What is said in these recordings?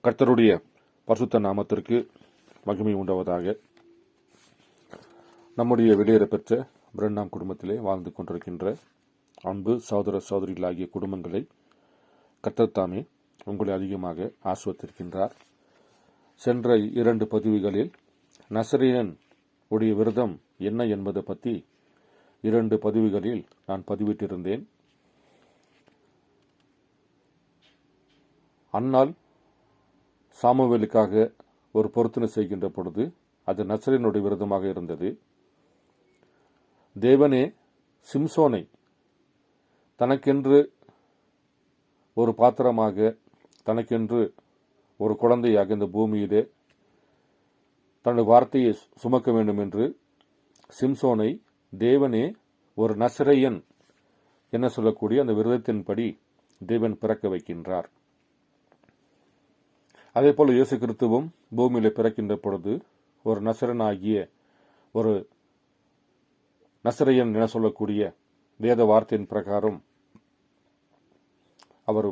கர்த்தருடைய பரிசுத்த நாமத்திற்கு மகிமை உண்டாவதாக. நம்முடைய வெளியேறப்பெற்ற பிரண்ணாம் குடும்பத்திலே வாழ்ந்து கொண்டிருக்கின்ற அன்பு சகோதர சகோதரிகளாகிய குடும்பங்களை கர்த்தர் தாமே உங்களை அதிகமாக ஆசிர்வதித்திருக்கின்றார். சென்ற 2 பதிவுகளில் நசரேயன் உடைய விரதம் என்ன என்பதை பற்றி 2 பதிவுகளில் நான் பதிவிட்டிருந்தேன். அன்னாள் சாமுவேலுக்காக ஒரு பொருத்தனை செய்கின்ற பொழுது அது நசரேயனுடைய விரதமாக இருந்தது. தேவனே சிம்சோனை தனக்கென்று ஒரு பாத்திரமாக, தனக்கென்று ஒரு குழந்தையாக இந்த பூமியிலே தன்னுடைய வார்த்தையை சுமக்க வேண்டும் என்று சிம்சோனை தேவனே ஒரு நசரேயன் என்ன சொல்லக்கூடிய அந்த விரதத்தின்படி தேவன் பிறக்க வைக்கின்றார். அதே போல இயேசு கிறிஸ்துவும் பூமியில பிறக்கின்ற பொழுது ஒரு நசரனாகிய ஒரு நசரேயன் என சொல்லக்கூடிய வேத வார்த்தையின் பிரகாரம் அவர்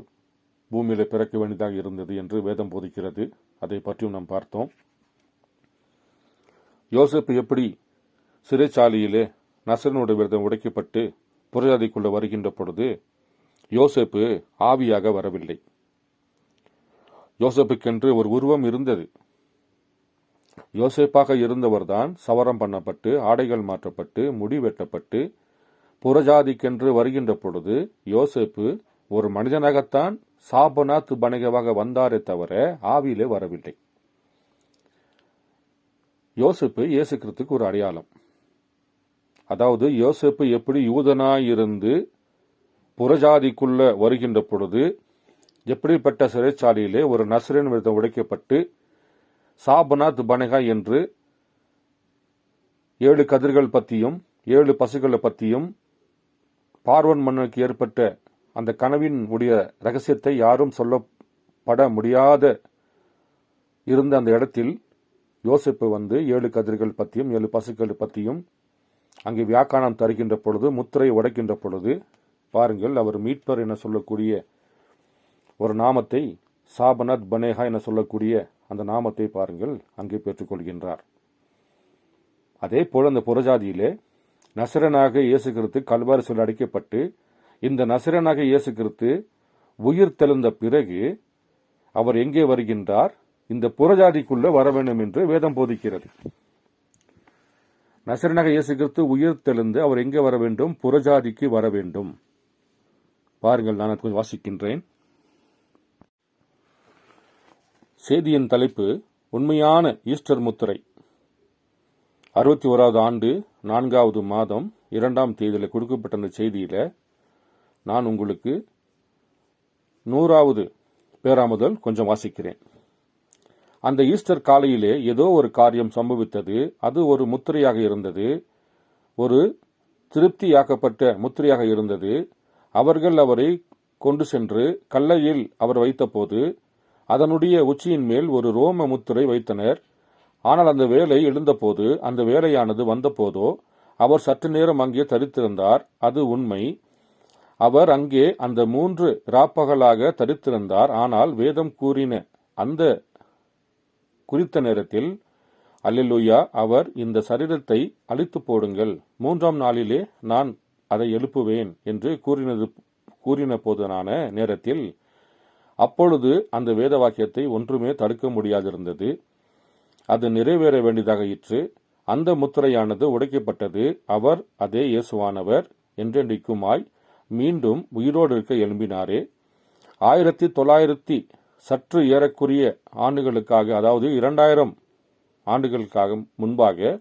பூமியில பிறக்க வேண்டியதாக இருந்தது என்று வேதம் போதிக்கிறது. அதை பற்றியும் நாம் பார்த்தோம். யோசேப்பு எப்படி சிறைச்சாலையிலே நசரேயனுடைய விரதம் உடைக்கப்பட்டு புறஜாதிக்குள்ள வருகின்ற பொழுது யோசேப்பு ஆவியாக வரவில்லை. யோசேப்புக்கென்று ஒரு உருவம் இருந்தது. யோசேப்பாக இருந்தவர்தான் சவரம் பண்ணப்பட்டு, ஆடைகள் மாற்றப்பட்டு, முடி வெட்டப்பட்டு புறஜாதிக்கென்று வருகின்ற பொழுது யோசேப்பு ஒரு மனிதனாகத்தான் சாபனாத் பனகவாக வந்தாரே தவிர ஆவியிலே வரவில்லை. யோசேப்பு இயேசு கிறிஸ்துக்கு ஒரு அடையாளம். அதாவது யோசேப்பு எப்படி யூதனாயிருந்து புறஜாதிக்குள்ள வருகின்ற பொழுது எப்படிப்பட்ட சிறைச்சாலையிலே ஒரு நசரேயன் விரதம் உடைக்கப்பட்டு சாபனாத் பனகா என்று 7 கதிர்கள் பற்றியும் 7 பசுகளை பற்றியும் பார்வன் மன்னனுக்கு ஏற்பட்ட அந்த கனவின் உடைய ரகசியத்தை யாரும் சொல்லப்பட முடியாத இருந்த அந்த இடத்தில் யோசேப்பு வந்து 7 கதிர்கள் பற்றியும் 7 பசுக்கள் பற்றியும் அங்கே வியாக்கானம் தருகின்ற பொழுது, முத்திரை உடைக்கின்ற பொழுது பாருங்கள், அவர் மீட்பர் என சொல்லக்கூடிய ஒரு நாமத்தை, சாபனாத் பனேகா என சொல்லக்கூடிய அந்த நாமத்தை பாருங்கள் அங்கே பெற்றுக்கொள்கின்றார். அதே போல அந்த புறஜாதியிலே நசரேயனாக இயேசு கிறிஸ்து கல்வாரி சிலுவையில் அடைக்கப்பட்டு இந்த நசரேயனாக இயேசு கிறிஸ்து உயிர் தெழுந்த பிறகு அவர் எங்கே வருகின்றார்? இந்த புறஜாதிக்குள்ள வர வேண்டும் என்று வேதம் போதிக்கிறது. நசரேயனாக இயேசு கிறிஸ்து உயிர் தெழுந்து அவர் எங்கே வர வேண்டும்? புறஜாதிக்கு வர வேண்டும். பாருங்கள், நான் கொஞ்சம் வாசிக்கின்றேன். செய்தியின் தலைப்பு உண்மையான ஈஸ்டர் முத்திரை. 61வது ஆண்டு 4வது மாதம் 2ஆம் தேதியில் கொடுக்கப்பட்ட அந்த செய்தியில நான் உங்களுக்கு 100வது பேரா முதல் கொஞ்சம் வாசிக்கிறேன். அந்த ஈஸ்டர் காலையிலே ஏதோ ஒரு காரியம் சம்பவித்தது. அது ஒரு முத்திரையாக இருந்தது. ஒரு திருப்தியாக்கப்பட்ட முத்திரையாக இருந்தது. அவர்கள் அவரை கொண்டு சென்று கல்லையில் அவர் வைத்தபோது அதனுடைய உச்சியின் மேல் ஒரு ரோம முத்திரை வைத்தனர். ஆனால் அந்த வேலை எழுந்தபோது, அந்த வேலையானது வந்தபோதோ அவர் சற்று நேரம் அங்கே தரித்திருந்தார். அது உண்மை. அவர் அங்கே அந்த 3 ராப்பகலாக தரித்திருந்தார். ஆனால் வேதம் கூறின அந்த குறித்த நேரத்தில், அல்லேலூயா, அவர் இந்த சரீரத்தை அழித்து போடுங்கள், 3ஆம் நாளிலே நான் அதை எழுப்புவேன் என்று கூறின போதான நேரத்தில் அப்பொழுது அந்த வேத வாக்கியத்தை ஒன்றுமே தடுக்க முடியாதிருந்தது. அது நிறைவேற வேண்டியதாக இற்று. அந்த முத்திரையானது உடைக்கப்பட்டது. அவர் அதே இயேசுவானவர் என்றென்றைக்குமாய் மீண்டும் உயிரோடு இருக்க எழும்பினாரே. 1900 சற்று ஏறக்குரிய ஆண்டுகளுக்காக, அதாவது 2000 ஆண்டுகளுக்காக முன்பாக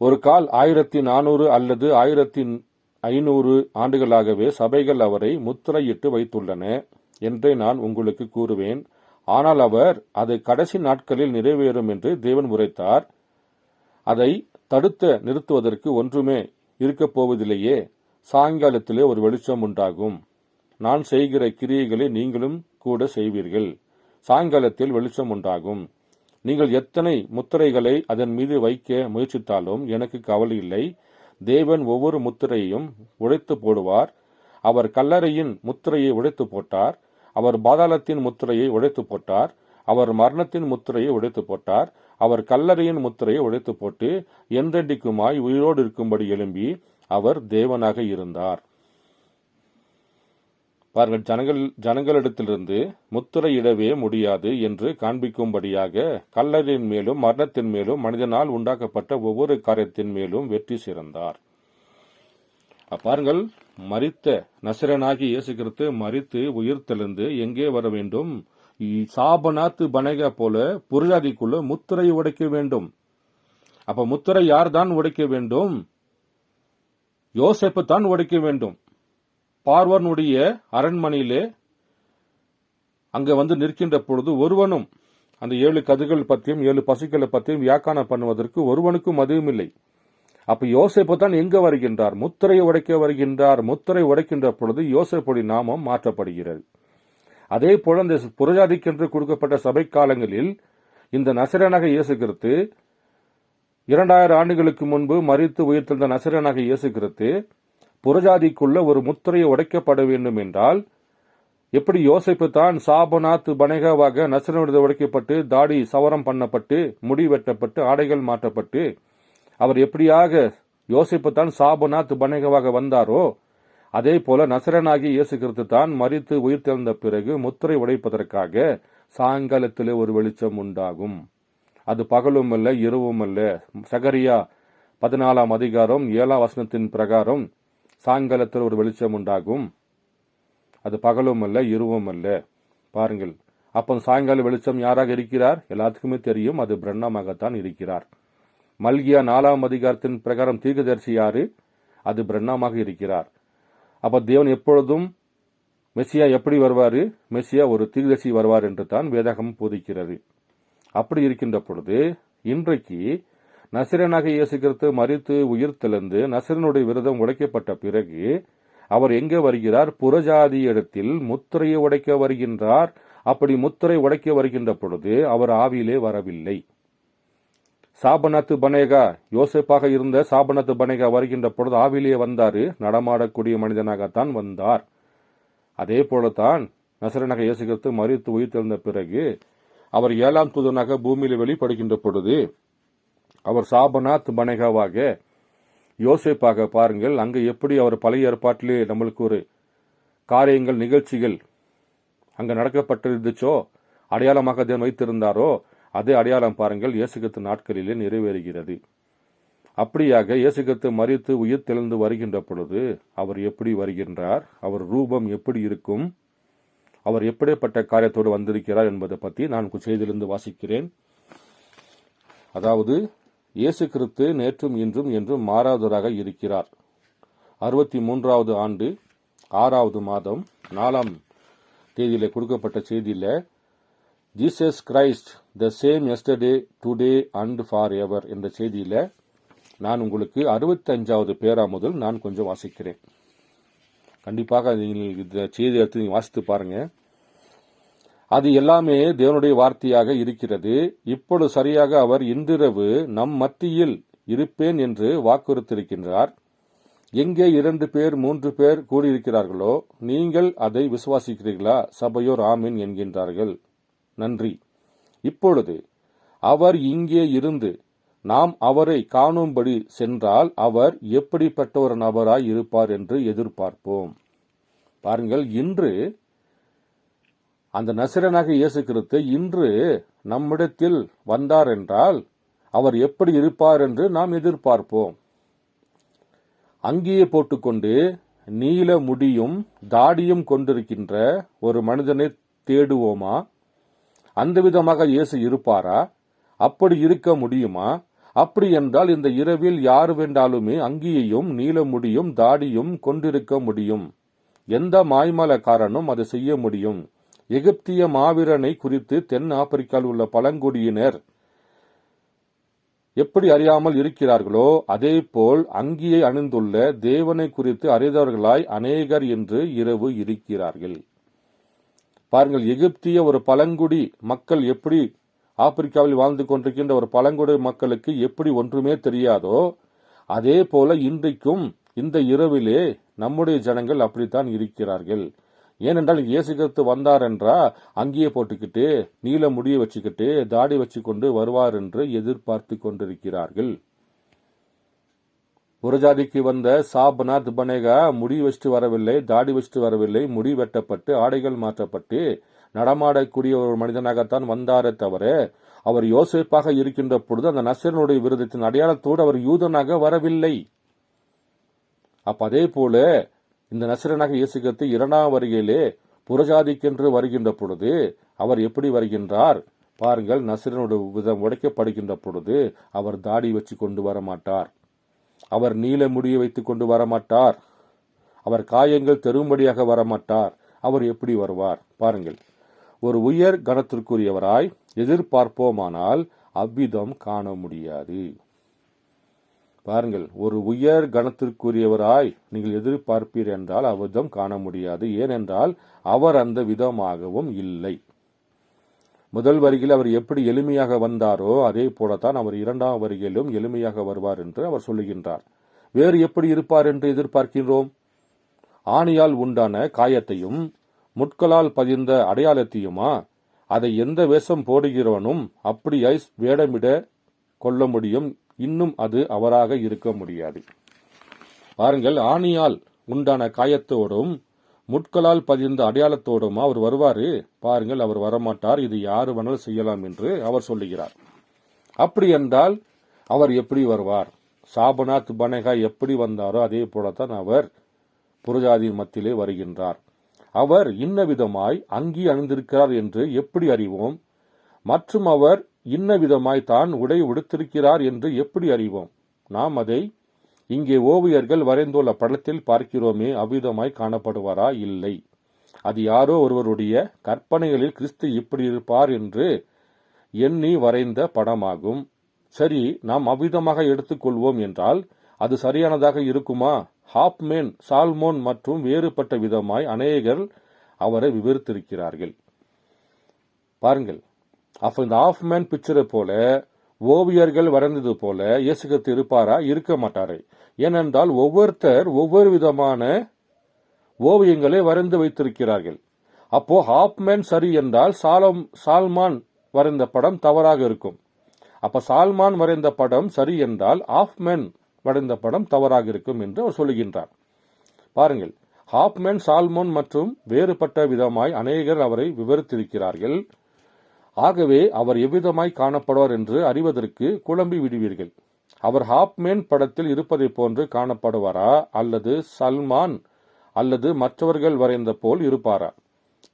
ஒரு கால் 1400 அல்லது 1500 ஆண்டுகளாகவே சபைகள் அவரை முத்திரையிட்டு வைத்துள்ளன என்றே நான் உங்களுக்கு கூறுவேன். ஆனால் அவர் அது கடைசி நாட்களில் நிறைவேறும் என்று தேவன் உரைத்தார். அதை தடுத்து நிறுத்துவதற்கு ஒன்றுமே இருக்கப் போவதில்லையே. சாயங்காலத்திலே ஒரு வெளிச்சம் உண்டாகும். நான் செய்கிற கிரியைகளை நீங்களும் கூட செய்வீர்கள். சாயங்காலத்தில் வெளிச்சம் உண்டாகும். நீங்கள் எத்தனை முத்திரைகளை அதன் மீது வைக்க முயற்சித்தாலும் எனக்கு கவலை இல்லை. தேவன் ஒவ்வொரு முத்திரையையும் உடைத்து போடுவார். அவர் கல்லறையின் முத்திரையை உடைத்து போட்டார். அவர் பாதாளத்தின் முத்திரையை உடைத்து போட்டார். அவர் மரணத்தின் முத்திரையை உடைத்து போட்டார். அவர் கல்லறையின் முத்திரையை உடைத்து போட்டு என்றென்றைக்குமாய் உயிரோடு இருக்கும்படி எழும்பி அவர் தேவனாக இருந்தார். பாருங்கள், ஜனங்களிடத்திலிருந்து முத்திரையிடவே முடியாது என்று காண்பிக்கும்படியாக கல்லறையின் மேலும் மரணத்தின் மேலும் மனிதனால் உண்டாக்கப்பட்ட ஒவ்வொரு காரியத்தின் மேலும் வெற்றி சிறந்தார். பாருங்கள், மரித்த நசரேயனாகிய இயேசு கிறிஸ்து மரித்து உயிர்த்தெழுந்து எங்கே வர வேண்டும்? சாபநாத்து பனேகா போல புரஜாதிக்குள்ள முத்திரை உடைக்க வேண்டும். அப்ப முத்திரை யார் தான் உடைக்க வேண்டும்? யோசேப்பு தான் உடைக்க வேண்டும். பார்வோனுடைய அரண்மனையிலே அங்க வந்து நிற்கின்ற பொழுது ஒருவனும் அந்த 7 கதிர்கள் பற்றியும் 7 பசுக்களை பற்றியும் வியாக்கானம் பண்ணுவதற்கு ஒருவனுக்கும் அதுவும் இல்லை. அப்ப யோசேப்பு தான் எங்க வருகின்றார்? முத்திரையை உடைக்க வருகின்றார். முத்திரை உடைக்கின்ற பொழுது யோசேப்புடைய நாமம் மாற்றப்படுகிறது. அதே போல இந்த புரஜாதிக்கென்று கொடுக்கப்பட்ட சபை காலங்களில் இந்த நசரேயனாகிய இயேசு கிறிஸ்து 2000 ஆண்டுகளுக்கு முன்பு மரித்து உயிர்த்தெழுந்த நசரேயனாகிய இயேசு கிறிஸ்து புரஜாதிக்குள்ள ஒரு முத்திரையை உடைக்கப்பட வேண்டும் என்றால், எப்படி யோசேப்பு தான் சாபநாத் பனேகாவாக நசரேயனுடைய உடைக்கப்பட்டு தாடி சவரம் பண்ணப்பட்டு முடி வெட்டப்பட்டு ஆடைகள் மாற்றப்பட்டு அவர் எப்படியாக யோசேப்பு தான் சாபநாத் பனேகாவாக வந்தாரோ, அதே போல நசரேயனாகிய இயேசு கிறிஸ்து தான் மரித்து உயிர்த்தெழுந்த பிறகு முத்திரை உடைப்பதற்காக சாயங்காலத்திலே ஒரு வெளிச்சம் உண்டாகும். அது பகலும் அல்ல இரவும் அல்ல. சகரியா 14 அதிகாரம் 7 வசனத்தின் பிரகாரம் சாயங்காலத்தில் ஒரு வெளிச்சம் உண்டாகும். அது பகலும் அல்ல இரவும் அல்ல. பாருங்கள், அப்போ சாயங்கால வெளிச்சம் யாராக இருக்கிறார்? எல்லாத்துக்குமே தெரியும், அது பிரண்ணாமாகத்தான் இருக்கிறார். மல்கியா 4 அதிகாரத்தின் பிரகாரம் தீர்க்கதரிசி யாரு? அது பிரண்ணாமாக இருக்கிறார். அப்ப தேவன் எப்பொழுதும் மெசியா எப்படி வருவாரு? மெசியா ஒரு தீர்க்கதரிசி வருவார் என்று தான் வேதாகமம் போதிக்கிறது. அப்படி இருக்கின்ற பொழுது இன்றைக்கு நசரேயனாகிய இயேசு கிறிஸ்து மரித்து உயிர்த்தெழுந்து நசரேயனுடைய விரதம் உடைக்கப்பட்ட பிறகு அவர் எங்கே வருகிறார்? புறஜாதி இடத்தில் முத்திரையை உடைக்க வருகின்றார். அப்படி முத்திரை உடைக்க வருகின்ற பொழுது அவர் ஆவியிலே வரவில்லை. சாபநாத்து பனேகா, யோசேப்பாக இருந்த சாபநாத்து பனேகா வருகின்ற பொழுது ஆவிலே வந்தாரு. நடமாடக்கூடிய மனிதனாகத்தான் வந்தார். அதே போலத்தான் நசரேயனாகிய இயேசு கிறிஸ்து மரித்து உயிர்த்தெழுந்த பிறகு அவர் 7ஆம் தூதனாக பூமியில வெளிப்படுகின்ற பொழுது அவர் சாபநாத் பனேகாவாக யோசேப்பாக பாருங்கள், அங்க எப்படி அவர் பழைய ஏற்பாட்டிலே நம்மளுக்கு ஒரு காரியங்கள் நிகழ்ச்சிகள் அங்க நடக்கப்பட்டிருந்துச்சோ, அடையாளமாக தேவன் வைத்திருந்தாரோ, அதே அடையாளம் பாருங்கள் இயேசு கிறிஸ்து நாட்களிலே நிறைவேறுகிறது. அப்படியாக இயேசு கிறிஸ்து மரித்து உயிர்த்தெழுந்து வருகின்ற பொழுது அவர் எப்படி வருகின்றார்? அவர் ரூபம் எப்படி இருக்கும்? அவர் எப்படிப்பட்ட காரியத்தோடு வந்திருக்கிறார் என்பதை பற்றி நான் செய்தியிலிருந்து வாசிக்கிறேன். அதாவது இயேசு கிறிஸ்து நேற்றும் இன்றும் என்றும் மாறாதவராக இருக்கிறார். 63வது ஆண்டு 6வது மாதம் 4ஆம் தேதியில கொடுக்கப்பட்ட செய்தியில Jesus Christ the same yesterday today and for ever என்ற செய்தியில நான் உங்களுக்கு 65வது பேரா முதல் நான் கொஞ்சம் வாசிக்கிறேன். கண்டிப்பாக இந்த செய்தி எடுத்து நீங்க வாசித்து பாருங்க. அது எல்லாமே தேவனுடைய வார்த்தையாக இருக்கிறது. இப்பொழுது சரியாக அவர் இன்றிரவு நம் மத்தியில் இருப்பேன் என்று வாக்குறுத்திருக்கின்றார். எங்கே 2 பேர் 3 பேர் கூடியிருக்கிறார்களோ நீங்கள் அதை விசுவாசிக்கிறீர்களா? சபையோர் ஆமீன் என்கின்றார்கள். நன்றி. இப்பொழுது அவர் இங்கே இருந்து நாம் அவரை காணும்படி சென்றால் அவர் எப்படிப்பட்ட ஒரு நபராய் இருப்பார் என்று எதிர்பார்ப்போம். பாருங்கள், இன்று அந்த நசரேயனாகிய இயேசு கிறிஸ்து இன்று நம்மிடத்தில் வந்தார் என்றால் அவர் எப்படி இருப்பார் என்று நாம் எதிர்பார்ப்போம். அங்கேயே போட்டுக்கொண்டு நீல முடியும் தாடியும் கொண்டிருக்கின்ற ஒரு மனிதனை தேடுவோமா? அந்த விதமாக இயேசு இருப்பாரா? அப்படி இருக்க முடியுமா? அப்படி என்றால் இந்த இரவில் யார் வேண்டாலுமே அங்கேயும் நீல முடியும் தாடியும் கொண்டிருக்க முடியும். எந்த மாய்மலக்காரனும் அதை செய்ய முடியும். எகிப்திய மாவீரனை குறித்து தென் ஆப்பிரிக்காவில் உள்ள பழங்குடியினர் எப்படி அறியாமல் இருக்கிறார்களோ அதே போல் அங்கியை அணிந்துள்ள தேவனை குறித்து அறிந்தவர்களாய் அநேகர் என்று இரவு இருக்கிறார்கள். பாருங்கள், எகிப்திய ஒரு பழங்குடி மக்கள் எப்படி ஆப்பிரிக்காவில் வாழ்ந்து கொண்டிருக்கின்ற ஒரு பழங்குடி மக்களுக்கு எப்படி ஒன்றுமே தெரியாதோ அதே போல இன்றைக்கும் இந்த இரவிலே நம்முடைய ஜனங்கள் அப்படித்தான் இருக்கிறார்கள். ஏனென்றால் இயேசு கிறிஸ்து வந்தார் என்றா அங்கேயே போட்டுக்கிட்டு நீல முடிய வச்சுக்கிட்டு தாடி வச்சு கொண்டு வருவார் என்று எதிர்பார்த்து கொண்டிருக்கிறார்கள். புறஜாதிக்கு வந்த சாபநாத் பனேகா முடி வச்சுட்டு வரவில்லை, தாடி வச்சுட்டு வரவில்லை, முடி வெட்டப்பட்டு ஆடைகள் மாற்றப்பட்டு நடமாடக்கூடிய ஒரு மனிதனாகத்தான் வந்தாரே தவிர அவர் யோசேப்பாக இருக்கின்ற பொழுது அந்த நசரேயனுடைய விருதத்தின் அடையாளத்தோடு அவர் யூதனாக வரவில்லை. அப்ப அதே போல இந்த நசரேயனாக இயேசு கிறிஸ்து இரண்டாம் வருகையிலே புறஜாதிக்கென்று வருகின்ற பொழுது அவர் எப்படி வருகின்றார் பாருங்கள். நசரேயனுடைய விதம் உடைக்கப்படுகின்ற பொழுது அவர் தாடி வச்சு கொண்டு வர மாட்டார், அவர் நீல முடியை வைத்துக் கொண்டு வரமாட்டார், அவர் காயங்கள் தெரும்படியாக வரமாட்டார். அவர் எப்படி வருவார் பாருங்கள். ஒரு உயர் கணத்திற்குரியவராய் எதிர்பார்ப்போமானால் அவ்விதம் காண முடியாது. பாருங்கள், ஒரு உயர் கணத்திற்குரியவராய் நீங்கள் எதிர்பார்ப்பீர் என்றால் அவ்விதம் காண முடியாது. ஏனென்றால் அவர் அந்த விதமாகவும் இல்லை. முதல் வருகையில் அவர் எப்படி எளிமையாக வந்தாரோ அதே போலத்தான் அவர் இரண்டாம் வருகையிலும் எளிமையாக வருவார் என்று அவர் சொல்லுகின்றார். வேறு எப்படி இருப்பார் என்று எதிர்பார்க்கின்றோம்? ஆணியால் உண்டான காயத்தையும் முட்களால் பதிந்த அடையாளத்தையுமா? அதை எந்த வேஷம் போடுகிறவனும் அப்படியாய் வேடமிட கொள்ள முடியும். இன்னும் அது அவராக இருக்க முடியாது. பாருங்கள், ஆணியால் உண்டான காயத்தோடும் முட்களால் பதிந்த அடையாளத்தோடும் அவர் வருவாரு. பாருங்கள், அவர் வரமாட்டார். இது யாரு வேணாலும் செய்யலாம் என்று அவர் சொல்லுகிறார். அப்படி என்றால் அவர் எப்படி வருவார்? சாபநாத் பனேகா எப்படி வந்தாரோ அதே போலத்தான் அவர் புறஜாதியின் மத்தியிலே வருகின்றார். அவர் இன்ன விதமாய் அங்கி அணிந்திருக்கிறார் என்று எப்படி அறிவோம்? மற்றும் அவர் இன்ன விதமாய் தான் உடை உடுத்திருக்கிறார் என்று எப்படி அறிவோம்? நாம் அதை இங்கே ஓவியர்கள் வரைந்துள்ள படத்தில் பார்க்கிறோமே, அவ்விதமாய் காணப்படுவாரா? இல்லை. அது யாரோ ஒருவருடைய கற்பனைகளில் கிறிஸ்து இப்படி இருப்பார் என்று எண்ணி வரைந்த படமாகும். சரி, நாம் அவ்விதமாக எடுத்துக்கொள்வோம் என்றால் அது சரியானதாக இருக்குமா? ஹாப்மேன், சால்மோன் மற்றும் வேறுபட்ட விதமாய் அநேகர் அவரை விவரித்திருக்கிறார்கள். பாருங்கள், அப்ப இந்த ஹாஃப்மேன் பிக்சரை போல ஓவியர்கள் வரைந்தது போல இயேசு கிறிஸ்து இருப்பாரா? இருக்க மாட்டாரே. ஏனென்றால் ஒவ்வொருத்தர் ஒவ்வொரு விதமான ஓவியங்களை வரைந்து வைத்திருக்கிறார்கள். அப்போ ஹாஃப்மேன் சரி என்றால் சால்மான் வரைந்த படம் தவறாக இருக்கும். அப்ப சால்மான் வரைந்த படம் சரி என்றால் ஹாஃப்மேன் வரைந்த படம் தவறாக இருக்கும் என்று அவர் சொல்லுகின்றார். பாருங்கள், ஹாஃப்மேன், சால்மோன் மற்றும் வேறுபட்ட விதமாய் அநேகர் அவரை விவரித்திருக்கிறார்கள். ஆகவே அவர் எவ்விதமாய் காணப்படுவார் என்று அறிவதற்கு குழம்பி விடுவீர்கள். அவர் ஹாஃப்மேன் படத்தில் இருப்பதை போன்று காணப்படுவாரா, அல்லது சல்மான் அல்லது மற்றவர்கள் வரைந்த போல் இருப்பாரா?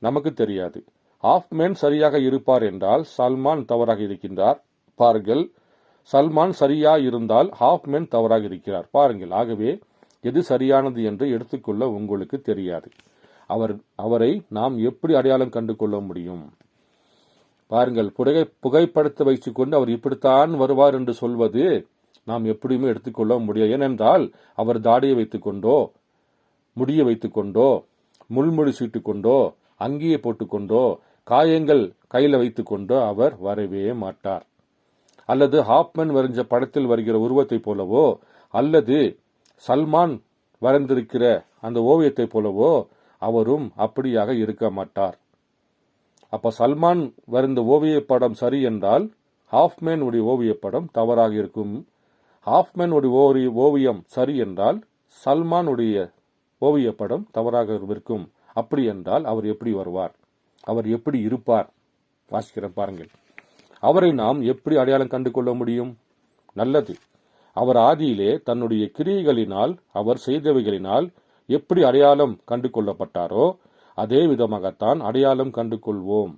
நமக்கு தெரியாது. ஹாஃப்மேன் சரியாக இருப்பார் என்றால் சல்மான் தவறாக இருக்கின்றார். பாருங்கள், சல்மான் சரியா இருந்தால் ஹாஃப்மேன் தவறாக இருக்கிறார். பாருங்கள், ஆகவே எது சரியானது என்று எடுத்துக்கொள்ள உங்களுக்கு தெரியாது. அவரை நாம் எப்படி அடையாளம் கண்டு கொள்ள முடியும்? பாருங்கள், புகைப்படத்தை வைத்துக் கொண்டு அவர் இப்படித்தான் வருவார் என்று சொல்வது நாம் எப்படியுமே எடுத்துக்கொள்ள முடியாது. ஏனென்றால் அவர் தாடியை வைத்துக் கொண்டோ, முடியை வைத்துக் கொண்டோ, முள்முடி சீட்டு கொண்டோ, அங்கியை போட்டுக்கொண்டோ, காயங்கள் கையில் வைத்துக் கொண்டோ அவர் வரவே மாட்டார். அல்லது ஹாஃப்மேன் வரைஞ்ச படத்தில் வருகிற உருவத்தை போலவோ, அல்லது சல்மான் வரைந்திருக்கிற அந்த ஓவியத்தை போலவோ அவரும் அப்படியாக இருக்க மாட்டார். அப்ப சல்மான் வரைந்த ஓவிய படம் சரி என்றால் ஹாஃப்மேன் உடைய ஓவிய படம் தவறாக இருக்கும். ஹாஃப்மேன் உடைய ஓவியம் சரி என்றால் சல்மான் உடைய ஓவிய படம் தவறாக இருக்கும். அப்படி என்றால் அவர் எப்படி வருவார்? அவர் எப்படி இருப்பார்? வாசிக்கிறேன் பாருங்கள். அவரை நாம் எப்படி அடையாளம் கண்டு கொள்ள முடியும்? நல்லது, அவர் ஆதியிலே தன்னுடைய கிரியைகளினால், அவர் செய்தவைகளினால் எப்படி அடையாளம் கண்டு கொள்ளப்பட்டாரோ அதே விதமாகத்தான் அடையாளம் கண்டு கொள்வோம்.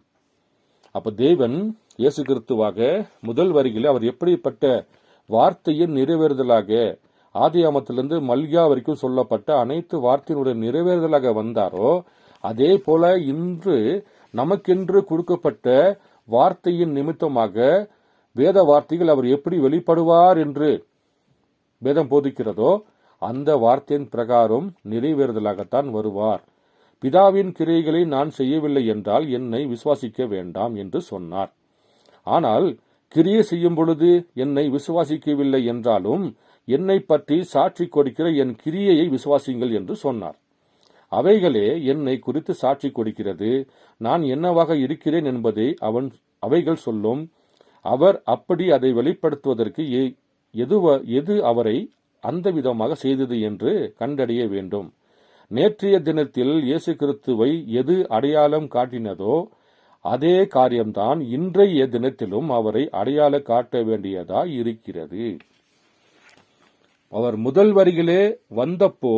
அப்ப தேவன் இயேசு கிறிஸ்துவாக முதல் வருகையில் அவர் எப்படிப்பட்ட வார்த்தையின் நிறைவேறுதலாக ஆதியாமத்திலிருந்து மல்கியா வரைக்கும் சொல்லப்பட்ட அனைத்து வார்த்தையினுடைய நிறைவேறுதலாக வந்தாரோ அதே போல இன்று நமக்கென்று கொடுக்கப்பட்ட வார்த்தையின் நிமித்தமாக வேத வார்த்தைகள் அவர் எப்படி வெளிப்படுவார் என்று வேதம் போதிக்கிறதோ அந்த வார்த்தையின் பிரகாரம் நிறைவேறுதலாகத்தான் வருவார். பிதாவின் கிரியைகளை நான் செய்யவில்லை என்றால் என்னை விசுவாசிக்க வேண்டாம் என்று சொன்னார். ஆனால் கிரியை செய்யும் பொழுது என்னை விசுவாசிக்கவில்லை என்றாலும் என்னை பற்றி சாட்சி கொடுக்கிற என் கிரியையை விசுவாசிங்கள் என்று சொன்னார். அவைகளே என்னை குறித்து சாட்சி கொடுக்கிறது. நான் என்னவாக இருக்கிறேன் என்பதை அவைகள் சொல்லும். அவர் அப்படி அதை வெளிப்படுத்துவதற்கு எது அவரை அந்த விதமாக செய்தது என்று கண்டறிய வேண்டும். நேற்றைய தினத்தில் இயேசு கிறிஸ்துவை எது அடையாளம் காட்டினதோ அதே காரியம்தான் இன்றைய தினத்திலும் அவரை அடையாள காட்ட வேண்டியதாய் இருக்கிறது. அவர் முதல் வரிகளே வந்தப்போ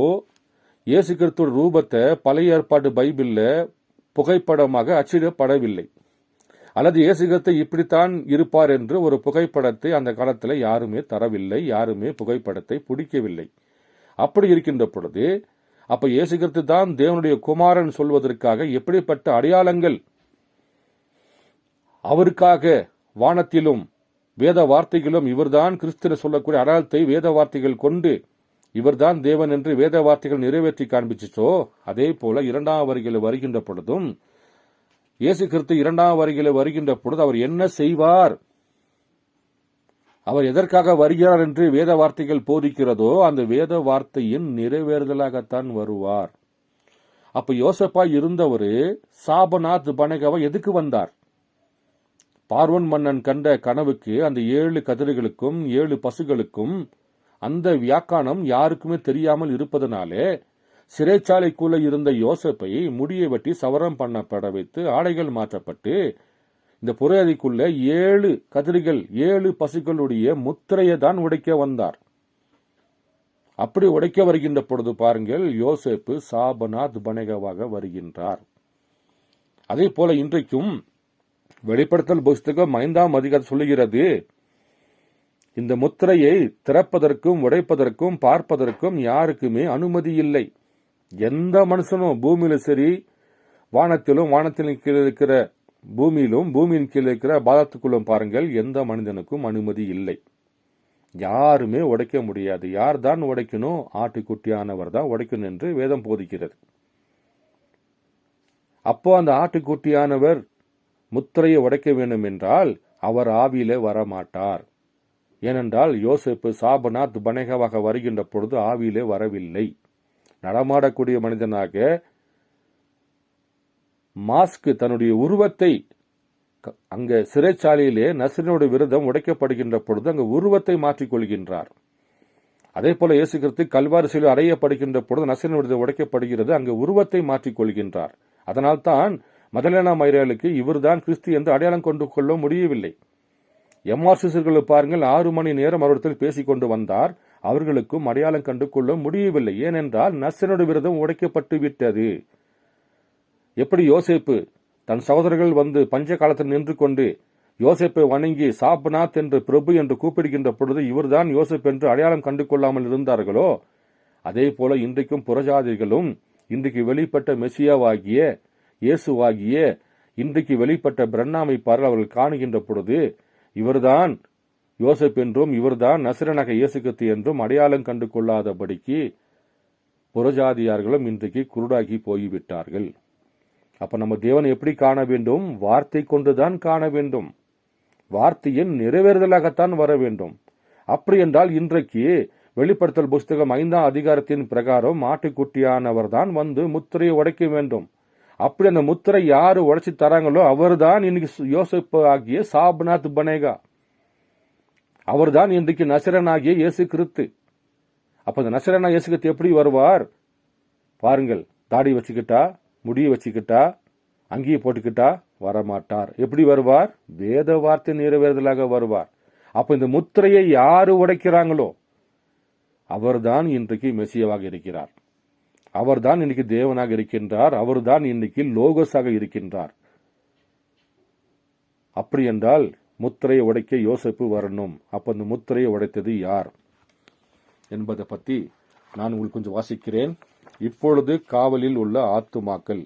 இயேசு கிறிஸ்துவ ரூபத்தை பழைய ஏற்பாடு பைபிள்ல புகைப்படமாக அச்சிடப்படவில்லை. அல்லது இயேசு கிறிஸ்து இப்படித்தான் இருப்பார் என்று ஒரு புகைப்படத்தை அந்த காலத்தில் யாருமே தரவில்லை, யாருமே புகைப்படத்தை பிடிக்கவில்லை. அப்படி இருக்கின்ற பொழுது அப்ப இயேசு கிறிஸ்து தான் தேவனுடைய குமாரன் சொல்வதற்காக எப்படிப்பட்ட அடையாளங்கள் அவருக்காக வானத்திலும் வேத வார்த்தைகளும் இவர்தான் கிறிஸ்து சொல்லக்கூடிய அடையாளத்தை வேத வார்த்தைகள் கொண்டு இவர்தான் தேவன் என்று வேத வார்த்தைகள் நிறைவேற்றி காண்பிச்சோ, அதே போல இரண்டாம் வருகையில் வருகின்ற பொழுதும் இயேசு கிறிஸ்து இரண்டாம் வருகையில் வருகின்ற பொழுது அவர் என்ன செய்வார், அவர் எதற்காக வருகிறார் என்று வேத வார்த்தைகள் போதிக்கிறதோ அந்த வேத வார்த்தையின் நிறைவேறுதலாகத்தான் வருவார். அப்ப யோசப்பாய் இருந்தவர் சாபநாத் பனேகாவா எதுக்கு வந்தார்? பார்வோன் மன்னன் கண்ட கனவுக்கு அந்த 7 கதிர்களுக்கும் 7 பசுகளுக்கும் அந்த வியாக்கானம் யாருக்குமே தெரியாமல் இருப்பதனாலே சிறைச்சாலைக்குள்ள இருந்த யோசப்பை முடியை வெட்டி சவரம் பண்ணப்பட வைத்து ஆடைகள் மாற்றப்பட்டு இந்த புறையறைக்குள்ள 7 கதிர்கள் 7 பசுகளுடைய முத்திரையை தான் உடைக்க வந்தார். அப்படி உடைக்க வருகின்ற பொழுது பாருங்கள், யோசேப்பு சாபநாத் பனேகாவாக வருகின்றார். அதே போல இன்றைக்கும் வெளிப்படுத்தல் புஸ்தகம் 5ஆம் அதிகாரம் சொல்லுகிறது, இந்த முத்திரையை திறப்பதற்கும் உடைப்பதற்கும் பார்ப்பதற்கும் யாருக்குமே அனுமதி இல்லை. எந்த மனுஷனும் பூமியிலும் சரி வானத்திலும் வானத்திலும் கீழே இருக்கிற பூமியிலும் பூமியின் கீழே இருக்கிற பாதத்துக்குள்ளும் பாருங்கள், எந்த மனிதனுக்கும் அனுமதி இல்லை. யாருமே உடைக்க முடியாது. யார் தான் உடைக்கணும்? ஆட்டுக்குட்டியானவர் தான் உடைக்கணும் என்று வேதம் போதிக்கிறது. அப்போ அந்த ஆட்டுக்குட்டியானவர் முத்திரையை உடைக்க வேண்டும் என்றால் அவர் ஆவியிலே வரமாட்டார். ஏனென்றால் யோசேப்பு சாபநாத் பனேகாவாக வருகின்ற பொழுது ஆவியிலே வரவில்லை. நடமாடக்கூடிய மனிதனாக மாஸ்க் தன்னுடைய உருவத்தை அங்க சிறைச்சாலையிலே நசரேயனுடைய விரதம் உடைக்கப்படுகின்ற பொழுது அங்கு உருவத்தை மாற்றிக்கொள்கின்றார். அதே போல இயேசு கிறிஸ்து கல்வாரி சிலுவையில் அறையப்படுகின்ற பொழுது நசரேயனுடைய உடைக்கப்படுகிறது, அங்கு உருவத்தை மாற்றிக்கொள்கின்றார். அதனால்தான் மதலேனா மரியாளுக்கு இவர்தான் கிறிஸ்து என்று அடையாளம் கொண்டு கொள்ள முடியவில்லை. எம்மாசிசர்கள் பாருங்கள் 6 மணி நேரம் அவரிடத்தில் பேசிக் கொண்டு வந்தார், அவர்களுக்கும் அடையாளம் கண்டு கொள்ள முடியவில்லை. ஏனென்றால் நசரேயனுடைய விரதம் உடைக்கப்பட்டு விட்டது. எப்படி யோசேப்பு தன் சகோதரர்கள் வந்து பஞ்ச காலத்தில் நின்று கொண்டு யோசேப்பை வணங்கி சாப்நாத் என்று பிரபு என்று கூப்பிடுகின்ற பொழுது இவர்தான் யோசேப் என்று அடையாளம் கண்டு கொள்ளாமல் இருந்தார்களோ, அதே போல இன்றைக்கும் புறஜாதிகளும் இன்றைக்கு வெளிப்பட்ட மெசியாவாகிய இயேசுவாகிய இன்றைக்கு வெளிப்பட்ட பிரண்ணாமை பார்கள் அவர்கள் காணுகின்ற பொழுது இவர்தான் யோசேப் என்றும் இவர்தான் நசரேயனாக இயேசு கிறிஸ்து என்றும் அடையாளம் கண்டு கொள்ளாதபடிக்கு புறஜாதியார்களும் இன்றைக்கு குருடாகி போய்விட்டார்கள். அப்ப நம்ம தேவனை எப்படி காண வேண்டும்? வார்த்தை கொண்டுதான் காண வேண்டும். வார்த்தையின் நிறைவேறுதலாகத்தான் வர வேண்டும். அப்படி என்றால் இன்றைக்கு வெளிப்படுத்தல் புஸ்தகம் 5ஆம் அதிகாரத்தின் பிரகாரம் ஆட்டுக்குட்டியானவர் தான் வந்து முத்திரையை உடைக்க வேண்டும். அப்படி அந்த முத்திரை யாரு உடைச்சு தராங்களோ அவர்தான் இன்னைக்கு யோசேப்பு ஆகிய சாப்நாத் பனேகா, அவர்தான் இன்றைக்கு நசரேயனாகிய இயேசு கிறிஸ்து. அப்ப அந்த நசரேயனாகிய இயேசு கிறிஸ்து எப்படி வருவார் பாருங்கள், தாடி வச்சுக்கிட்டா, முடியை வச்சுக்கிட்டா, அங்கேயே போட்டுக்கிட்டா வரமாட்டார். எப்படி வருவார்? வேத வார்த்தை நிறைவேறுதலாக வருவார். அப்ப இந்த முத்திரையை யாரு உடைக்கிறாங்களோ அவர்தான் இன்றைக்கு மெசியாவாக இருக்கிறார். அவர்தான் இன்னைக்கு தேவனாக இருக்கின்றார். அவர்தான் இன்னைக்கு லோகஸாக இருக்கின்றார். அப்படி என்றால் முத்திரையை உடைக்க யோசேப்பு வரணும். அப்ப அந்த முத்திரையை உடைத்தது யார் என்பதை பத்தி நான் உங்களுக்கு கொஞ்சம் வாசிக்கிறேன். இப்பொழுது காவலில் உள்ள ஆத்துமாக்கள்,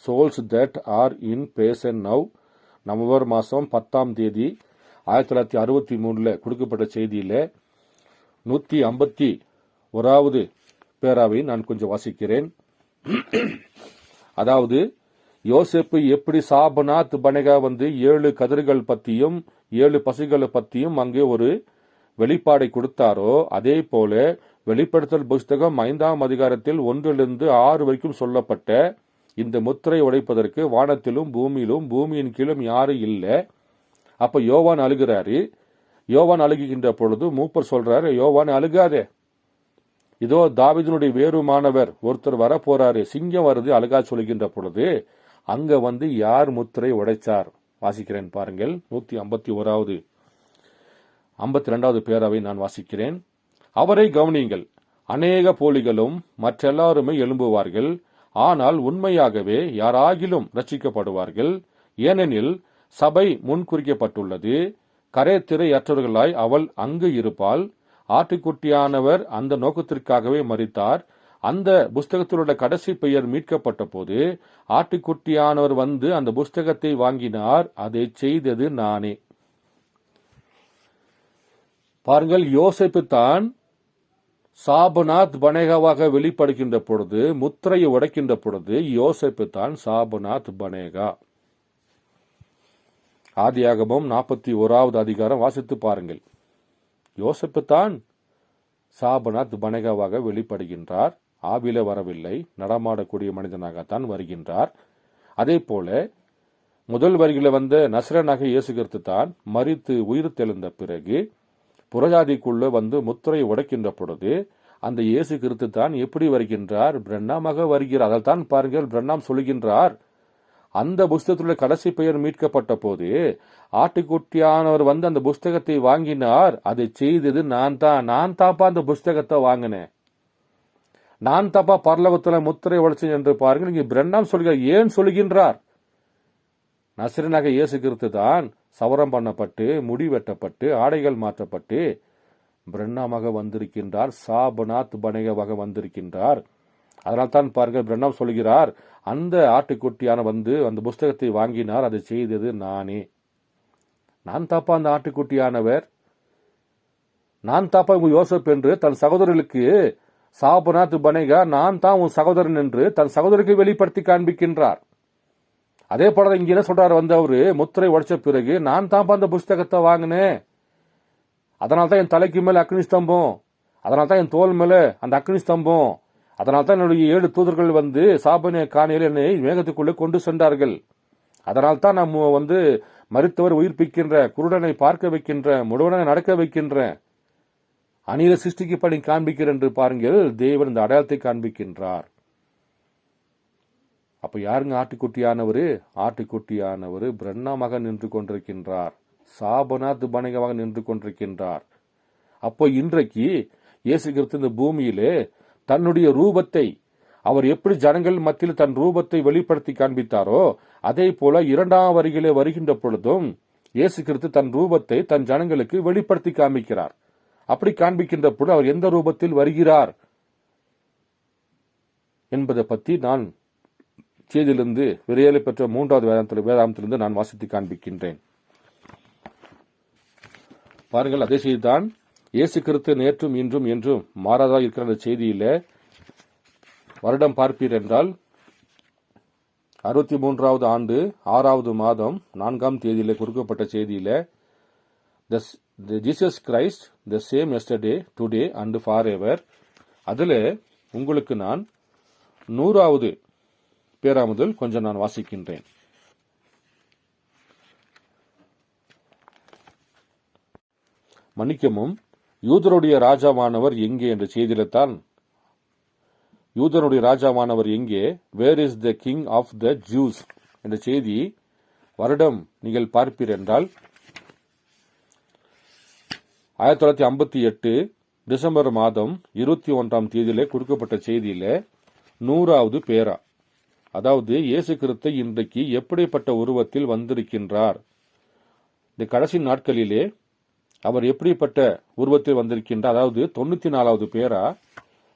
souls that are in prison now, நவம்பர் மாதம் 10ஆம் தேதி 1963 கொடுக்கப்பட்ட செய்தியில 151வது பேராவை நான் கொஞ்சம் வாசிக்கிறேன். அதாவது யோசேப்பு எப்படி சாபநாத் பனேகா வந்து 7 கதிர்கள் பத்தியும் 7 பசுகளை பத்தியும் அங்கே ஒரு வெளிப்பாடை கொடுத்தாரோ அதே போல வெளிப்படுத்தல் புஸ்தகம் 5ஆம் அதிகாரத்தில் 1-6 வரைக்கும் சொல்லப்பட்ட இந்த முத்திரை உடைப்பதற்கு வானத்திலும் பூமியிலும் பூமியின் கீழும் யாரும் இல்லை. அப்ப யோவான் அழுகிறாரு. யோவான் அழுகின்ற பொழுது மூப்பர் சொல்றாரு, யோவான் அழுகாதே, இதோ தாவீதினுடைய வேறுமானவர் ஒருத்தர் வர போறாரு, சிங்கம் வருது, அழுகா சொல்கின்ற பொழுது அங்க யார் முத்திரை உடைச்சார்? வாசிக்கிறேன் பாருங்கள். 151வது 52வது பேராவை நான் வாசிக்கிறேன். அவரை கவனியுங்கள், அநேக போலிகளும் மற்றெல்லாருமே எழும்புவார்கள், ஆனால் உண்மையாகவே யாராகிலும் ரட்சிக்கப்படுவார்கள். ஏனெனில் சபை முன்குறிக்கப்பட்டுள்ளது. கரைத்திரையற்றவர்களாய் அவள் அங்கு இருப்பாள். ஆட்டுக்குட்டியானவர் அந்த நோக்கத்திற்காகவே மரித்தார். அந்த புஸ்தகத்திலுள்ள கடைசி பெயர் மீட்கப்பட்ட போது ஆட்டுக்குட்டியானவர் அந்த புஸ்தகத்தை வாங்கினார். அதை செய்தது நானே. பாருங்கள், யோசேப்பு தான் சாபநாத் பனேகாவாக வெளிப்படுகின்ற பொழுது, முத்திரையை உடைக்கின்ற பொழுது யோசேப்பு தான் சாபநாத் பனேகா. ஆதியாகமம் 41வது அதிகாரம் வாசித்து பாருங்கள். யோசேப்பு தான் சாபநாத் பனேகாவாக வெளிப்படுகின்றார். ஆவில வரவில்லை, நடமாடக்கூடிய மனிதனாகத்தான் வருகின்றார். அதே போல முதல் வரிகளை நசரேயனாக இயேசு கிறிஸ்து தான் மரித்து உயிர் தெழுந்த பிறகு புறஜாதிக்குள்ள முத்திரையை உடைக்கின்ற பொழுது அந்த இயேசு கிறிஸ்து தான் எப்படி வருகின்றார்? பிரண்ணாமாக வருகிறார். அதில் தான் பாருங்கள், பிரண்ணாம் சொல்லுகின்றார், அந்த புஸ்தகத்துள்ள கடைசி பெயர் மீட்கப்பட்ட போது ஆட்டுக்குட்டியானவர் அந்த புஸ்தகத்தை வாங்கினார். அதை செய்தது நான் தான்ப்பா அந்த புஸ்தகத்தை வாங்கினேன், நான் தாப்பா பரலோகத்துல முத்திரை உடைச்சேன் என்று பாருங்கள். இங்கே பிரண்ணாம் சொல்கிறார். ஏன் சொல்லுகின்றார்? நசரேயனாக இயேசு கிறிஸ்து தான் சவரம் பண்ணப்பட்டு, முடி வெட்டப்பட்டு, ஆடைகள் மாற்றப்பட்டு பிரண்ணாமாக வந்திருக்கின்றார். சாபநாத் பனேகாவாக வந்திருக்கின்றார். அதனால் தான் பாருங்கள், பிரண்ணாம் சொல்கிறார், அந்த ஆட்டுக்குட்டியான அந்த புஸ்தகத்தை வாங்கினார். அதை செய்தது நானே. நான் தாப்பா அந்த ஆட்டுக்குட்டியானவர், நான் தாப்பா உங்க யோசேப்பு என்று தன் சகோதரர்களுக்கு, சாபநாத் பனேகா நான் தான் உன் சகோதரன் என்று தன் சகோதரருக்கு வெளிப்படுத்தி காண்பிக்கின்றார். அதே போல இங்க என்ன சொல்றாரு? அவரு முத்திரை உடைச்ச பிறகு நான் தான் அந்த புஸ்தகத்தை வாங்கினேன், அதனால்தான் என் தலைக்கு மேல அக்னி ஸ்தம்பம், அதனால்தான் என் தோல் மேல அந்த அக்னி ஸ்தம்பம், அதனால்தான் என்னுடைய 7 தூதர்கள் சாபனே காணியில் என்னை மேகத்துக்குள்ளே கொண்டு சென்றார்கள். அதனால்தான் நான் மரித்தவர் உயிர்ப்பிக்கின்ற, குருடனை பார்க்க வைக்கின்ற, முழுவனை நடக்க வைக்கின்ற, அணில சிருஷ்டிக்கு பணி காண்பிக்கிற என்று பாருங்கள், தேவன் இந்த அடையாளத்தை காண்பிக்கின்றார். அப்ப யாருங்க ஆட்டுக்குட்டியானவரு? ஆட்டுக்குட்டியானவரு பிரண்ணாமாக நின்று கொண்டிருக்கின்றார், சாபநாத் பனேகாவாக நின்று கொண்டிருக்கின்றார். அப்போ இன்றைக்கு இயேசு கிறிஸ்து இந்த பூமியிலே தன்னுடைய ரூபத்தை, அவர் எப்படி ஜனங்கள் மத்தியில் தன் ரூபத்தை வெளிப்படுத்தி காண்பித்தாரோ அதே போல 2ஆம் வரியிலே வருகின்ற பொழுதும் இயேசு கிறிஸ்து தன் ரூபத்தை தன் ஜனங்களுக்கு வெளிப்படுத்தி காண்பிக்கிறார். அப்படி காண்பிக்கின்ற பொழுது அவர் எந்த ரூபத்தில் வருகிறார் என்பதை பற்றி நான் செய்தியிலிருந்து விரையலை பெற்ற 3வது வேதாந்தத்திலிருந்து நான் வாசித்து காண்பிக்கின்றேன். பாருங்கள், அதே செய்திதான். இயேசு கிறிஸ்து நேற்றும் இன்றும் என்றும் மாறாதா இருக்கிற அந்த செய்தியில வருடம் பார்ப்பீர் என்றால் 63வது ஆண்டு 6வது மாதம் 4ஆம் தேதியில கொடுக்கப்பட்ட செய்தியில Jesus Christ the same yesterday today and for ever, அதுல உங்களுக்கு நான் 100வது பேராமுதல் கொஞ்சம் நான் வாசிக்கின்றேன். மன்னிக்கவும், யூதருடைய ராஜாவானவர் எங்கே என்ற செய்தியில்தான், யூதருடைய ராஜாவானவர் எங்கே, where is the king of the Jews என்ற செய்தி வருடம் நீங்கள் பார்ப்பீர் என்றால் 1958 டிசம்பர் மாதம் 21ஆம் தேதியிலே கொடுக்கப்பட்ட செய்தியில 100வது பேரா, அதாவது இயேசு கிறிஸ்து இன்றைக்கு எப்படிப்பட்ட உருவத்தில் வந்திருக்கின்றார், இந்த கடைசி நாட்களிலே அவர் எப்படிப்பட்ட உருவத்தில் வந்திருக்கின்றார், அதாவது 94வது பேரா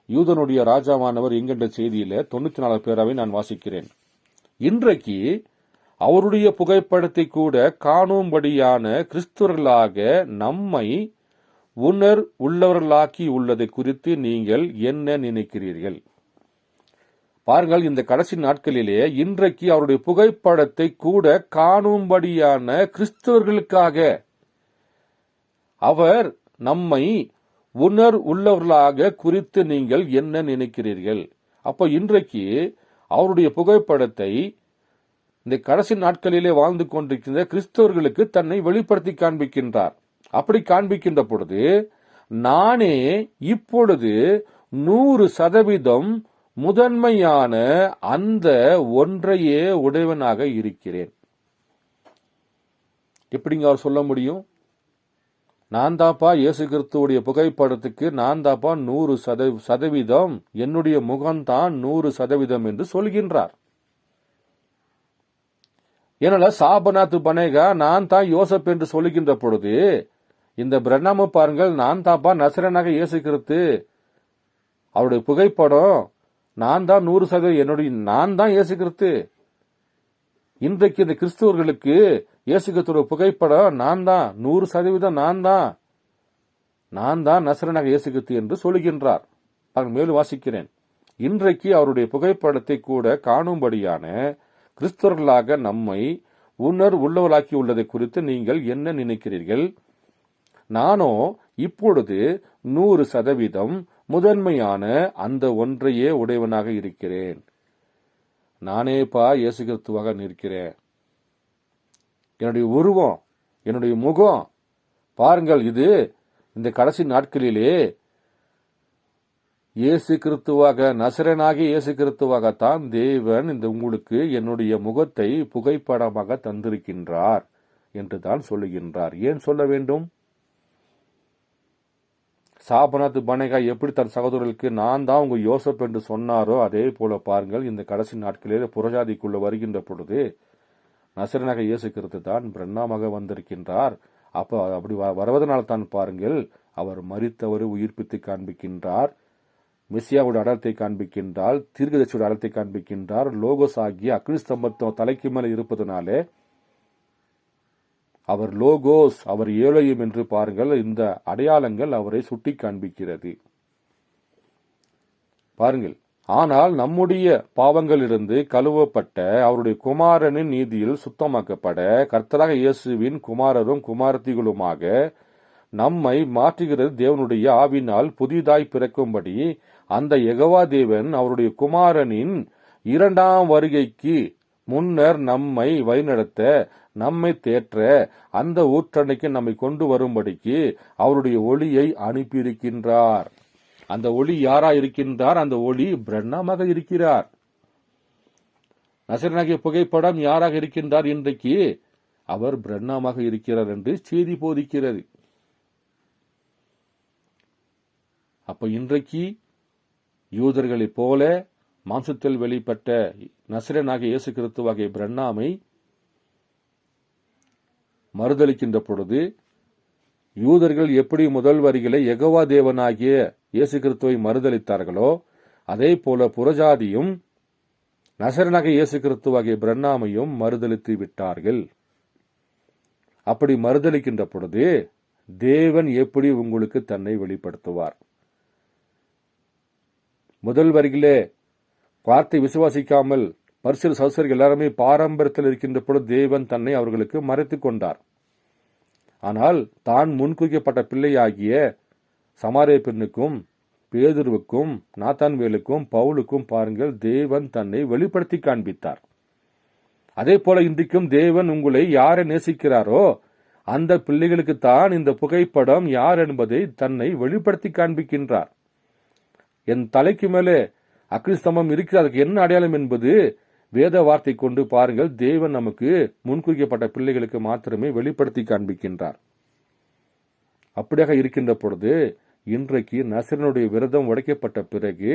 யூதனுடைய ராஜாவானவர் என்கின்ற செய்தியில 94வது பேராவை நான் வாசிக்கிறேன். இன்றைக்கு அவருடைய புகைப்படத்தை கூட காணும்படியான கிறிஸ்துவர்களாக நம்மை உணர் உள்ளவர்களாக்கி உள்ளதை குறித்து நீங்கள் என்ன நினைக்கிறீர்கள்? பாருங்கள், இந்த கடைசி நாட்களிலே இன்றைக்கு அவருடைய புகைப்படத்தை கூட காணும்படியான கிறிஸ்தவர்களுக்காக அவர் நம்மை உணர் உள்ளவர்களாக குறித்து நீங்கள் என்ன நினைக்கிறீர்கள்? அப்போ இன்றைக்கு அவருடைய புகைப்படத்தை இந்த கடைசி நாட்களிலே வாழ்ந்து கொண்டிருக்கின்ற கிறிஸ்தவர்களுக்கு தன்னை வெளிப்படுத்தி காண்பிக்கின்றார். அப்படி காண்பிக்கின்ற பொழுது நானே இப்பொழுது 100% முதன்மையான அந்த ஒன்றையே உடையவனாக இருக்கிறேன். எப்படிங்க அவர் சொல்ல முடியும்? நான் தாப்பா இயேசு கிறிஸ்துவுடைய புகைப்படத்துக்கு நான் தாப்பா 100%, என்னுடைய முகம்தான் 100% என்று சொல்கின்றார். ஏனால சாபநாத் பனேகா நான் தான் யோசப் என்று சொல்லுகின்ற பொழுது இந்த பிரண்ணாம பாருங்கள், நான் தாப்பா நசரேயனாக இயேசு கிறிஸ்து, அவருடைய புகைப்படம் நான் தான் 100%, என்னுடைய நான் தான் இயேசு கிறிஸ்து. இன்றைக்கு இந்த கிறிஸ்துவர்களுக்கு இயேசு கிறிஸ்துவோட புகைப்படம் நான் தான் 100%, நான் தான் நசரேயனாக இயேசு கிறிஸ்து என்று சொல்லுகின்றார். மேலும் வாசிக்கிறேன். இன்றைக்கு அவருடைய புகைப்படத்தை கூட காணும்படியான கிறிஸ்தவர்களாக நம்மை உள்ளவர்களாக்கி உள்ளதை குறித்து நீங்கள் என்ன நினைக்கிறீர்கள்? நானோ இப்பொழுது 100% முதன்மையான அந்த ஒன்றையே உடையவனாக இருக்கிறேன். நானேப்பா இயேசு கிறிஸ்துவாக நிற்கிறேன். என்னுடைய உருவம், என்னுடைய முகம் பாருங்கள், இது இந்த கடைசி நாட்களிலே இயேசு கிறிஸ்துவாக, நசரேயனாகிய இயேசு கிறிஸ்துவாகத்தான் தேவன் இந்த உங்களுக்கு என்னுடைய முகத்தை புகைப்படமாக தந்திருக்கின்றார் என்று தான் சொல்லுகின்றார். ஏன் சொல்ல வேண்டும்? சாபநாத் பனேகா எப்படி தன் சகோதரர்களுக்கு நான் தான் உங்க யோசப் என்று சொன்னாரோ அதே போல பாருங்கள், இந்த கடைசி நாட்களிலே புறஜாதிக்குள்ள வருகின்ற பொழுது நசரேயனாக இயேசு கிறிஸ்து தான் பிரண்ணாமாக வந்திருக்கின்றார். அப்போ அப்படி வருவதனால் தான் பாருங்கள், அவர் மரித்தவரை உயிர்ப்பித்து காண்பிக்கின்றார், மெசியாவோட அடலத்தை காண்பிக்கின்றார், தீர்க்கதரிசியோட அடலத்தை காண்பிக்கின்றார். லோகோஸ் ஆகிய அக்னிஸ்தம்பம் தலைக்கு மேலே இருப்பதனாலே அவர் லோகோஸ், அவர் ஏலோயிம் என்று பாருங்கள், இந்த அடையாளங்கள் அவரை சுட்டி காண்பிக்கிறது. பாருங்கள், ஆனால் நம்முடைய பாவங்களிலிருந்து கழுவப்பட்ட அவருடைய குமாரனின் நீதியில் சுத்தமாக்கப்பட கர்த்தராக இயேசுவின் குமாரரும் குமாரத்திகளுமாக நம்மை மாற்றுகிறது தேவனுடைய ஆவினால் புதிதாய் பிறக்கும்படி அந்த யெகோவா தேவன் அவருடைய குமாரனின் 2ஆம் வருகைக்கு முன்னர் நம்மை வழிநடத்த, நம்மை தேற்ற, அந்த ஊற்றண்டைக்கு நம்மை கொண்டு வரும்படிக்கு அவருடைய ஒளியை அனுப்பியிருக்கின்றார். அந்த ஒளி யாரா இருக்கின்றார்? அந்த ஒளி பிரண்ணாமாக இருக்கிறார். நசரேயனாகிய புகைப்படம் யாராக இருக்கின்றார்? இன்றைக்கு அவர் பிரண்ணாமாக இருக்கிறார் என்று செய்தி போதிக்கிறது. அப்ப இன்றைக்கு யூதர்களைப் போல மாம்சத்தில் வெளிப்பட்ட நசரேயனாகிய இயேசு கிறிஸ்துவாகிய பிரண்ணாமை மறுதலிக்கின்ற பொழுது யூதர்கள் எப்படி முதல் வரிகளை யெகோவா தேவனாகிய இயேசு கிறிஸ்துவை மறுதலித்தார்களோ அதே போல புறஜாதியும் நசரேயனாகிய இயேசு கிறிஸ்துவாகிய பிரண்ணாமையும் மறுதலித்து விட்டார்கள். அப்படி மறுதலிக்கின்ற பொழுது தேவன் எப்படி உங்களுக்கு தன்னை வெளிப்படுத்துவார்? முதல் வரிகளே வார்த்தை விசுவாசிக்காமல் பரிசுத்த சகோதரர்கள் எல்லாருமே பாரம்பரியத்தில் இருக்கின்ற பொழுது தேவன் தன்னை அவர்களுக்கு மறைத்துக் கொண்டார். ஆனால் தான் முன்குறிக்கப்பட்ட பிள்ளையாகிய சமாரிய பெண்ணுக்கும் பேதுருவுக்கும் நாத்தான்வேலுக்கும் பவுலுக்கும் பாருங்கள், தேவன் தன்னை வெளிப்படுத்தி காண்பித்தார். அதே போல இன்றைக்கும் தேவன் உங்களை யாரை நேசிக்கிறாரோ அந்த பிள்ளைகளுக்கு தான் இந்த புகைப்படம் யார் என்பதை தன்னை வெளிப்படுத்தி காண்பிக்கின்றார். என் தலைக்கு மேலே அக்னிஸ்தம்பம் இருக்கிறது, அதுக்கு என்ன அடையாளம் என்பது வேத வார்த்தை கொண்டு பாருங்கள், தேவன் நமக்கு முன்குறிக்கப்பட்ட பிள்ளைகளுக்கு மாத்திரமே வெளிப்படுத்தி காண்பிக்கின்றார். அப்படியாக இருக்கின்ற பொழுது இன்றைக்கு நசரேயனுடைய விரதம் உடைக்கப்பட்ட பிறகு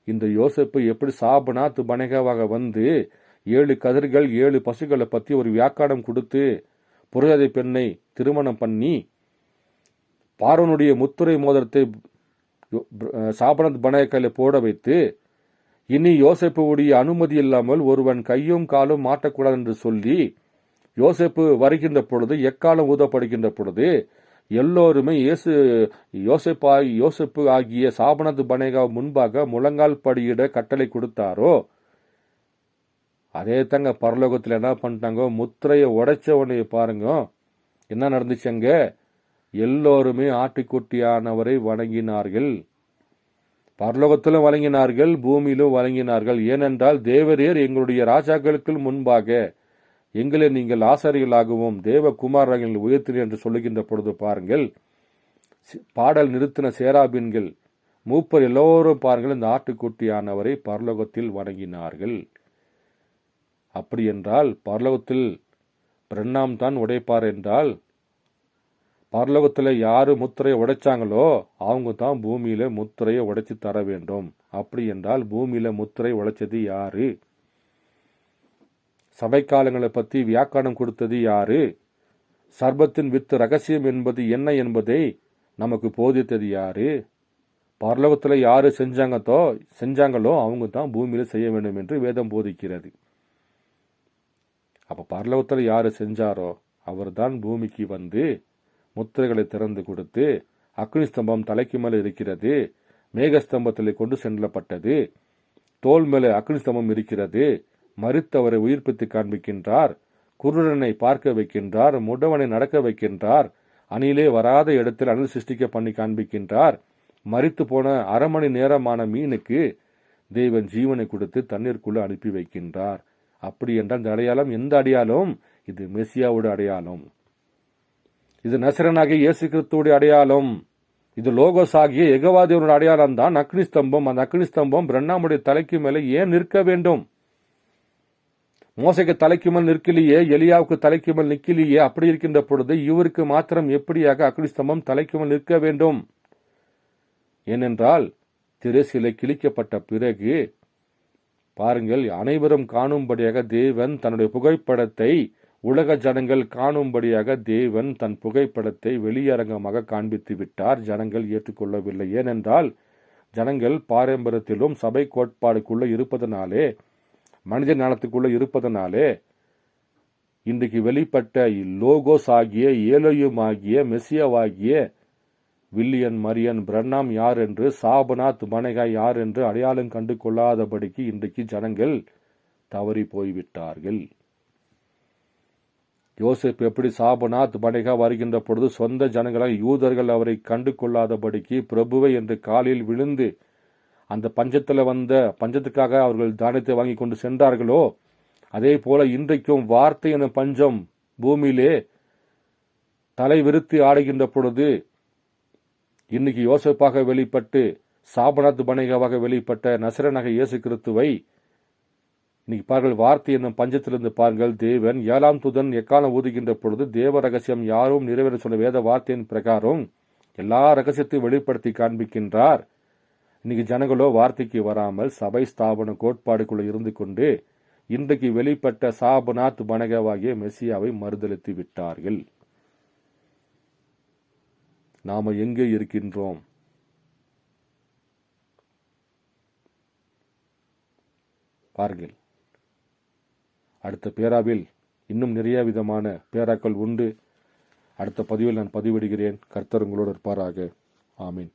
இந்த யோசேப்பு எப்படி சாபநாத் பனேகாவாக வந்து 7 கதிர்கள் 7 பசுகளை பற்றி ஒரு வியாக்கானம் கொடுத்து புறஜாதி பெண்ணை திருமணம் பண்ணி பார்வோனுடைய முத்துரை மோதிரத்தை சாபநாத் பனேகாவிலே போட வைத்து இனி யோசேப்புடைய அனுமதி இல்லாமல் ஒருவன் கையும் காலும் மாட்டக்கூடாது என்று சொல்லி யோசேப்பு வருகின்ற பொழுது எக்காலம் ஊதப்படுகின்ற பொழுது எல்லோருமே யோசேப்பு ஆகிய சாபநாத் பனேகா முன்பாக முழங்கால் படியிட கட்டளை கொடுத்தாரோ அதே தாங்க பரலோகத்தில் என்ன பண்ணிட்டாங்க, முத்திரையை உடைச்ச உடனே பாருங்க என்ன நடந்துச்சு. அங்க எல்லோருமே ஆட்டுக்குட்டியானவரை வணங்கினார்கள். பரலோகத்திலும் வழங்கினார்கள், பூமியிலும் வழங்கினார்கள். ஏனென்றால் தேவரீர் எங்களுடைய ராஜாக்களுக்கு முன்பாக எங்களை நீங்கள் ஆசாரிகளாகவும் தேவகுமாரர்கள் உயர்த்தினீர் என்று சொல்லுகின்ற பொழுது பாருங்கள், பாடல் நிறுத்தின சேராபின்கள் மூப்பர் எல்லோரும் பாருங்கள் இந்த ஆட்டுக்குட்டியானவரை பரலோகத்தில் வணங்கினார்கள். அப்படி என்றால் பரலோகத்தில் பிரண்ணாம் தான் உடைப்பார் என்றால், பரலோகத்தில் யாரு முத்திரையை உடைச்சாங்களோ அவங்க தான் பூமியில முத்திரையை உடைச்சு தர வேண்டும். அப்படி என்றால் பூமியில முத்திரை உடைச்சது யாரு? சபைக்காலங்களை பற்றி வியாக்கானம் கொடுத்தது யாரு? சர்பத்தின் வித்து ரகசியம் என்பது என்ன என்பதை நமக்கு போதித்தது யாரு? பரலோகத்தில் யாரு செஞ்சாங்களோ அவங்க தான் பூமியில செய்ய வேண்டும் என்று வேதம் போதிக்கிறது. அப்ப பரலோகத்தில் யாரு செஞ்சாரோ அவர் தான் பூமிக்கு வந்து முத்திரைகளை திறந்து கொடுத்து, அக்னி ஸ்தம்பம் தலைக்கு மேல இருக்கிறது, மேகஸ்தம்பத்தில் கொண்டு செல்லப்பட்டது, தோல் மேல அக்னி ஸ்தம்பம் இருக்கிறது, மரித்தவரை உயிர்ப்பித்து காண்பிக்கின்றார், குருடனை பார்க்க வைக்கின்றார், முடவனை நடக்க வைக்கின்றார், அணிலே வராத இடத்தில் அணில் சிருஷ்டிக்க பண்ணி காண்பிக்கின்றார், மரித்து போன அரை மணி நேரமான மீனுக்கு தேவன் ஜீவனை கொடுத்து தண்ணீருக்குள்ள அனுப்பி வைக்கின்றார். அப்படி என்றால் இந்த அடையாளம் எந்த அடையாளம்? இது மெசியாவோட அடையாளம். இது நசரனாகிய இயேசு கிறிஸ்துவோட அடையாளம். இது லோகோஸ் ஆகிய யெகோவாதேவனுடைய அடையாளம் தான் அக்னி ஸ்தம்பம். அந்த அக்னி ஸ்தம்பம் பிரண்ணாமுடைய தலைக்கு மேலே ஏன் நிற்க வேண்டும்? மோசைக்கு தலைக்கு மேல் நிற்கலையே, எலியாவுக்கு தலைக்கு மேல் நிற்கலையே. அப்படி இருக்கின்ற பொழுது இவருக்கு மாத்திரம் எப்படியாக அக்னி ஸ்தம்பம் தலைக்கு மேல் நிற்க வேண்டும்? ஏனென்றால் திரைசிலை கிழிக்கப்பட்ட பிறகு பாருங்கள், அனைவரும் காணும்படியாக தேவன் தன்னுடைய புகைப்படத்தை, உலக ஜனங்கள் காணும்படியாக தேவன் தன் புகைப்படத்தை வெளியரங்கமாக காண்பித்து விட்டார். ஜனங்கள் ஏற்றுக்கொள்ளவில்லை. ஏனென்றால் ஜனங்கள் பாரம்பரியத்திலும் சபை கோட்பாடுக்குள்ள இருப்பதனாலே, மனித ஞானத்துக்குள்ள இருப்பதனாலே இன்றைக்கு வெளிப்பட்ட லோகோஸ் ஆகிய, ஏலோயும் ஆகிய, மெசியாவாகிய வில்லியன் மரியன் பிரண்ணாம் யார் என்று, சாபநாத் பனேகா யார் என்று அடையாளம் கண்டு கொள்ளாதபடிக்கு இன்றைக்கு ஜனங்கள் தவறி போய்விட்டார்கள். யோசேப் எப்படி சாபநாத் பனேகா வருகின்ற பொழுது சொந்த ஜனங்களாக யூதர்கள் அவரை கண்டு கொள்ளாதபடிக்கு பிரபுவை என்று காலில் விழுந்து அந்த பஞ்சத்துக்காக அவர்கள் தானியத்தை வாங்கி கொண்டு சென்றார்களோ, அதே போல இன்றைக்கும் வார்த்தை என பஞ்சம் பூமியிலே தலை விரித்து ஆடுகின்ற பொழுது இன்னைக்கு யோசேப்பாக வெளிப்பட்டு சாபநாத் பனேகாவாக வெளிப்பட்ட நசரனாகிய இயேசு கிறிஸ்துவை இன்னைக்கு பாருங்கள், வார்த்தை என்னும் பஞ்சத்திலிருந்து பாருங்கள், தேவன் 7ஆம் தூதன் எக்காலம் ஊதுகின்ற பொழுது தேவ ரகசியம் யாரும் நிறைவேற சொன்ன வேத வார்த்தையின் பிரகாரம் எல்லா ரகசியத்தையும் வெளிப்படுத்தி காண்பிக்கின்றார். இன்னைக்கு ஜனங்களோ வார்த்தைக்கு வராமல் சபை ஸ்தாபன கோட்பாடுக்குள்ள இருந்து கொண்டு இன்றைக்கு வெளிப்பட்ட சாபநாத் பனேகாவாகிய மெசியாவை மறுதலித்து விட்டார்கள். நாம எங்கே இருக்கின்றோம்? பாருங்கள், அடுத்த பேராவில் இன்னும் நிறைய விதமான பேராக்கள் உண்டு. அடுத்த பதிவில் நான் பதிவிடுகிறேன். கர்த்தர் உங்களோடு இருப்பாராக. ஆமீன்.